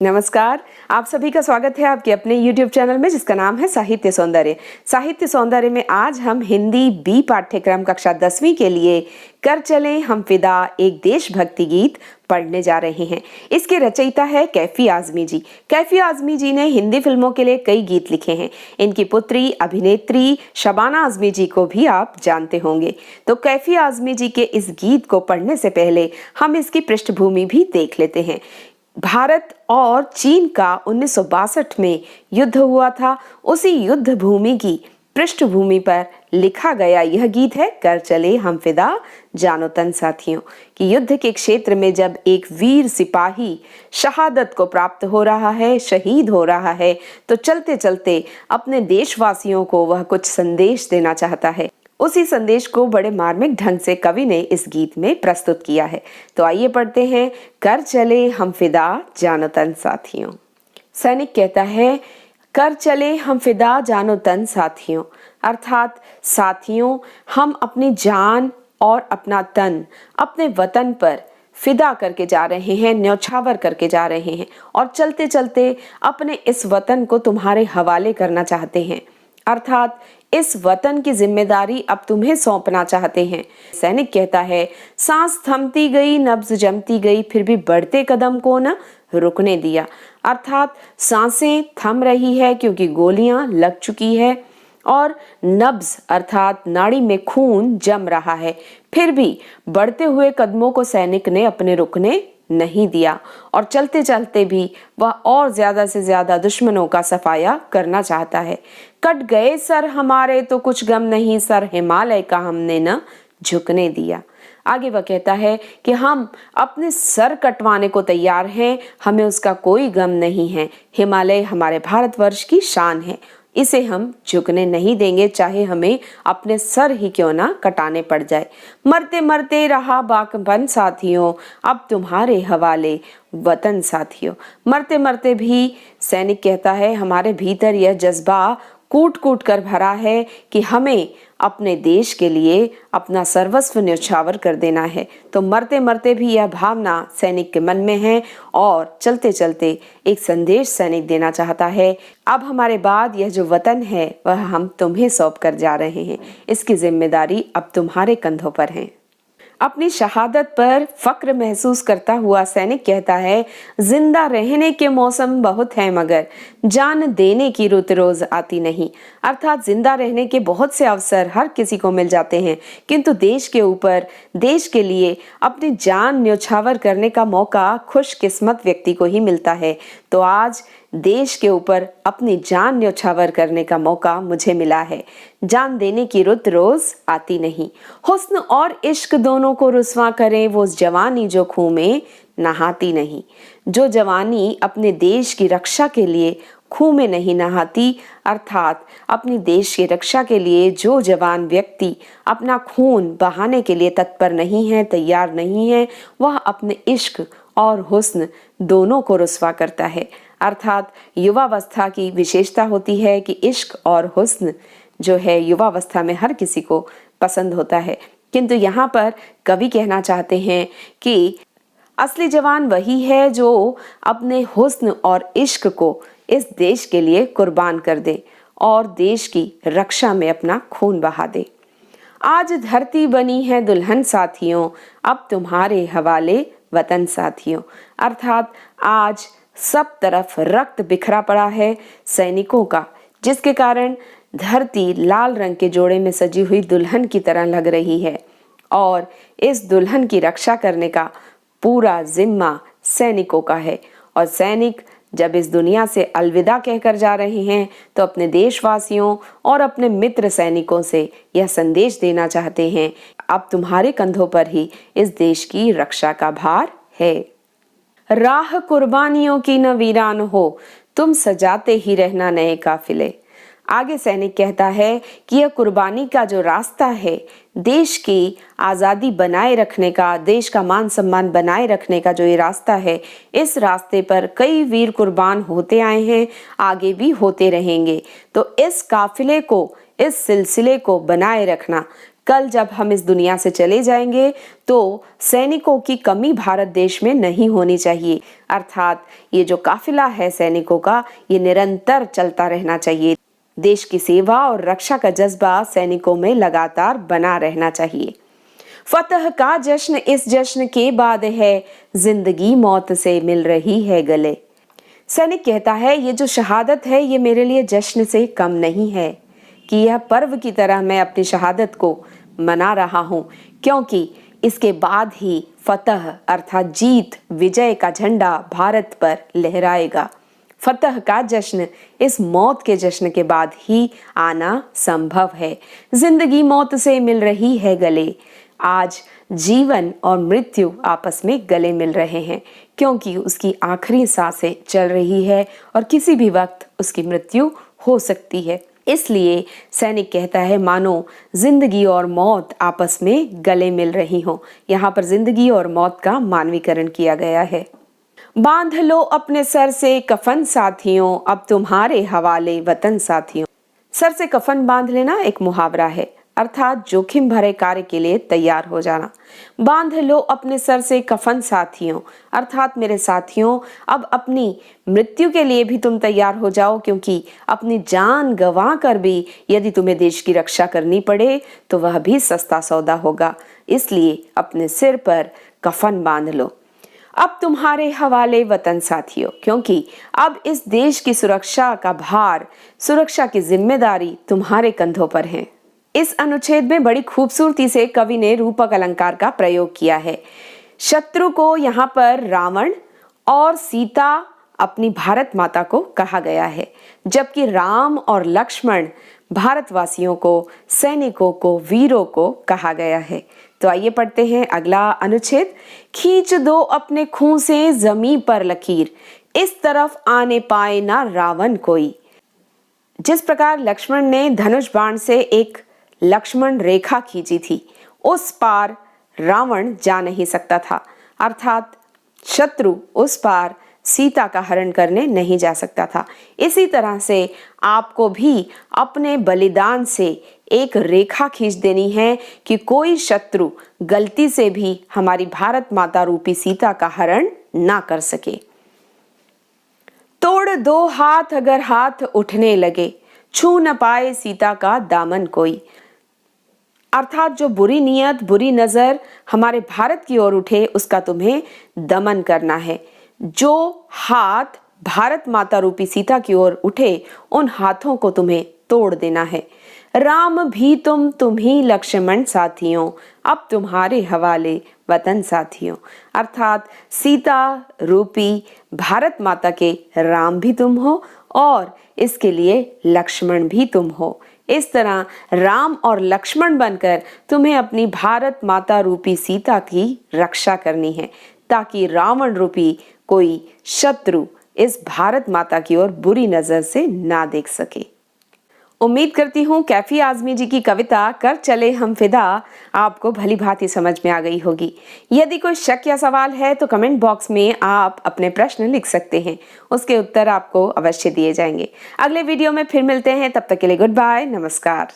नमस्कार। आप सभी का स्वागत है आपके अपने YouTube चैनल में जिसका नाम है साहित्य सौंदर्य। साहित्य सौंदर्य में आज हम हिंदी बी पाठ्यक्रम कक्षा 10वीं के लिए कर चले हम फिदा एक देशभक्ति गीत पढ़ने जा रहे हैं। इसके रचयिता है कैफी आजमी जी। कैफी आजमी जी ने हिंदी फिल्मों के लिए कई गीत लिखे हैं। इनकी पुत्री अभिनेत्री शबाना आजमी जी को भी आप जानते होंगे। तो कैफी आजमी जी के इस गीत को पढ़ने से पहले हम इसकी पृष्ठभूमि भी देख लेते हैं। भारत और चीन का 1962 में युद्ध हुआ था। उसी युद्ध भूमि की पृष्ठभूमि पर लिखा गया यह गीत है कर चले हम फिदा जानो तन साथियों। कि युद्ध के क्षेत्र में जब एक वीर सिपाही शहादत को प्राप्त हो रहा है, शहीद हो रहा है, तो चलते चलते अपने देशवासियों को वह कुछ संदेश देना चाहता है। उसी संदेश को बड़े मार्मिक ढंग से कवि ने इस गीत में प्रस्तुत किया है। तो आइए पढ़ते हैं कर चले हम फिदा जानो तन साथियों। सैनिक कहता है कर चले हम फिदा जानो तन साथियों, अर्थात साथियों हम अपनी जान और अपना तन अपने वतन पर फिदा करके जा रहे हैं, न्यौछावर करके जा रहे हैं और चलते चलते अपने इस वतन को तुम्हारे हवाले करना चाहते हैं, अर्थात इस वतन की जिम्मेदारी अब तुम्हें सौंपना चाहते हैं। सैनिक कहता है सांस थमती गई, नब्ज जमती गई, फिर भी बढ़ते कदम को न रुकने दिया, अर्थात सांसें थम रही है क्योंकि गोलियां लग चुकी है और नब्ज अर्थात नाड़ी में खून जम रहा है, फिर भी बढ़ते हुए कदमों को सैनिक ने अपने रुकने नहीं दिया और चलते चलते भी वह और ज्यादा से ज्यादा दुश्मनों का सफाया करना चाहता है। कट गए सर हमारे तो कुछ गम नहीं, सर हिमालय का हमने न झुकने दिया। आगे वह कहता है कि हम अपने सर कटवाने को तैयार हैं, हमें उसका कोई गम नहीं है। हिमालय हमारे भारतवर्ष की शान है, इसे हम झुकने नहीं देंगे, चाहे हमें अपने सर ही क्यों ना कटाने पड़ जाए। मरते मरते रहा बाकपन साथियों, अब तुम्हारे हवाले वतन साथियों। मरते मरते भी सैनिक कहता है हमारे भीतर यह जज्बा कूट कूट कर भरा है कि हमें अपने देश के लिए अपना सर्वस्व न्यौछावर कर देना है। तो मरते मरते भी यह भावना सैनिक के मन में है और चलते चलते एक संदेश सैनिक देना चाहता है, अब हमारे बाद यह जो वतन है वह हम तुम्हें सौंप कर जा रहे हैं, इसकी जिम्मेदारी अब तुम्हारे कंधों पर है। अपनी शहादत पर फक्र महसूस करता हुआ सैनिक कहता है जिंदा रहने के मौसम बहुत है मगर जान देने की रुत रोज आती नहीं, अर्थात जिंदा रहने के बहुत से अवसर हर किसी को मिल जाते हैं, किंतु देश के ऊपर देश के लिए अपनी जान न्यौछावर करने का मौका खुशकिस्मत व्यक्ति को ही मिलता है। तो आज देश के ऊपर अपनी जान न्यौछावर करने का मौका मुझे मिला है। जान देने की रुत रोज आती नहीं, हुस्न और इश्क दोनों को रुस्वा करे वो जवानी जो खून में नहाती नहीं। जो जवानी अपने देश की रक्षा के लिए खून में नहीं नहाती, अर्थात अपनी देश की रक्षा के लिए जो जवान व्यक्ति अपना खून बहाने के लिए तत्पर नहीं है, तैयार नहीं है, वह अपने इश्क और हुस्न दोनों को रुस्वा करता है। अर्थात युवावस्था की विशेषता होती है कि इश्क और हुस्न जो है युवावस्था में हर किसी को पसंद होता है, किंतु यहाँ पर कवि कहना चाहते हैं कि असली जवान वही है जो अपने हुस्न और इश्क को इस देश के लिए कुर्बान कर दे और देश की रक्षा में अपना खून बहा दे। आज धरती बनी है दुल्हन साथियों, अब तुम्हारे हवाले वतन साथियों, अर्थात आज सब तरफ रक्त बिखरा पड़ा है सैनिकों का, जिसके कारण धरती लाल रंग के जोड़े में सजी हुई दुल्हन की तरह लग रही है और इस दुल्हन की रक्षा करने का पूरा जिम्मा सैनिकों का है। और सैनिक जब इस दुनिया से अलविदा कहकर जा रहे हैं तो अपने देशवासियों और अपने मित्र सैनिकों से यह संदेश देना चाहते हैं अब तुम्हारे कंधों पर ही इस देश की रक्षा का भार है। राह कुर्बानियों की न वीरान हो, तुम सजाते ही रहना नए काफिले। आगे सैनिक कहता है कि यह कुर्बानी का जो रास्ता है, देश की आज़ादी बनाए रखने का, देश का मान सम्मान बनाए रखने का जो ये रास्ता है, इस रास्ते पर कई वीर कुर्बान होते आए हैं, आगे भी होते रहेंगे। तो इस काफिले को, इस सिलसिले को बनाए रखना, कल जब हम इस दुनिया से चले जाएंगे तो सैनिकों की कमी भारत देश में नहीं होनी चाहिए। अर्थात ये जो काफिला है सैनिकों का, ये निरंतर चलता रहना चाहिए। देश की सेवा और रक्षा का जज्बा सैनिकों में लगातार बना रहना चाहिए। फतह का जश्न इस जश्न के बाद है, जिंदगी मौत से मिल रही है गले। सैनिक कहता है, ये जो शहादत है ये मेरे लिए जश्न से कम नहीं है, कि यह पर्व की तरह मैं अपनी शहादत को मना रहा हूं, क्योंकि इसके बाद ही फतह अर्थात जीत, विजय का झंडा भारत पर लहराएगा। फतह का जश्न इस मौत के जश्न के बाद ही आना संभव है। जिंदगी मौत से मिल रही है गले। आज जीवन और मृत्यु आपस में गले मिल रहे हैं, क्योंकि उसकी आखिरी सांसें चल रही है और किसी भी वक्त उसकी मृत्यु हो सकती है। इसलिए सैनिक कहता है, मानो जिंदगी और मौत आपस में गले मिल रही हो। यहाँ पर जिंदगी और मौत का मानवीकरण किया गया है। बांध लो अपने सर से कफन साथियों, अब तुम्हारे हवाले वतन साथियों। सर से कफन बांध लेना एक मुहावरा है, अर्थात जोखिम भरे कार्य के लिए तैयार हो जाना। बांध लो अपने सर से कफन साथियों, अर्थात मेरे साथियों, अब अपनी मृत्यु के लिए भी तुम तैयार हो जाओ, क्योंकि अपनी जान गंवा कर भी यदि तुम्हें देश की रक्षा करनी पड़े तो वह भी सस्ता सौदा होगा। इसलिए अपने सिर पर कफन बांध लो। अब तुम्हारे हवाले वतन साथियों, क्योंकि अब इस देश की सुरक्षा का भार, सुरक्षा की जिम्मेदारी तुम्हारे कंधों पर है। इस अनुच्छेद में बड़ी खूबसूरती से कवि ने रूपक अलंकार का प्रयोग किया है। शत्रु को यहाँ पर रावण और सीता अपनी भारत माता को कहा गया है, जबकि राम और लक्ष्मण भारतवासियों को, सैनिकों को, वीरों को कहा गया है। तो आइए पढ़ते हैं अगला अनुच्छेद। खींच दो अपने खून से जमीन पर लकीर, इस तरफ आने पाए ना रावण कोई। जिस प्रकार लक्ष्मण ने धनुष बाण से एक लक्ष्मण रेखा खींची थी, उस पार रावण जा नहीं सकता था, अर्थात शत्रु उस पार सीता का हरण करने नहीं जा सकता था। इसी तरह से आपको भी अपने बलिदान से एक रेखा खींच देनी है कि कोई शत्रु गलती से भी हमारी भारत माता रूपी सीता का हरण ना कर सके। तोड़ दो हाथ अगर हाथ उठने लगे, छू न पाए सीता का दामन कोई। अर्थात जो बुरी नियत, बुरी नजर हमारे भारत की ओर उठे, उसका तुम्हें दमन करना है। जो हाथ भारत माता रूपी सीता की ओर उठे, उन हाथों को तुम्हें तोड़ देना है। राम भी तुम ही लक्ष्मण साथियों, अब तुम्हारे हवाले वतन साथियों। अर्थात सीता रूपी भारत माता के राम भी तुम हो और इसके लिए लक्ष्मण भी तुम हो। इस तरह राम और लक्ष्मण बनकर तुम्हें अपनी भारत माता रूपी सीता की रक्षा करनी है, ताकि रावण रूपी कोई शत्रु इस भारत माता की ओर बुरी नजर से ना देख सके। उम्मीद करती हूँ कैफी आजमी जी की कविता कर चले हम फिदा आपको भली भांति समझ में आ गई होगी। यदि कोई शक या सवाल है तो कमेंट बॉक्स में आप अपने प्रश्न लिख सकते हैं, उसके उत्तर आपको अवश्य दिए जाएंगे। अगले वीडियो में फिर मिलते हैं, तब तक के लिए गुड बाय, नमस्कार।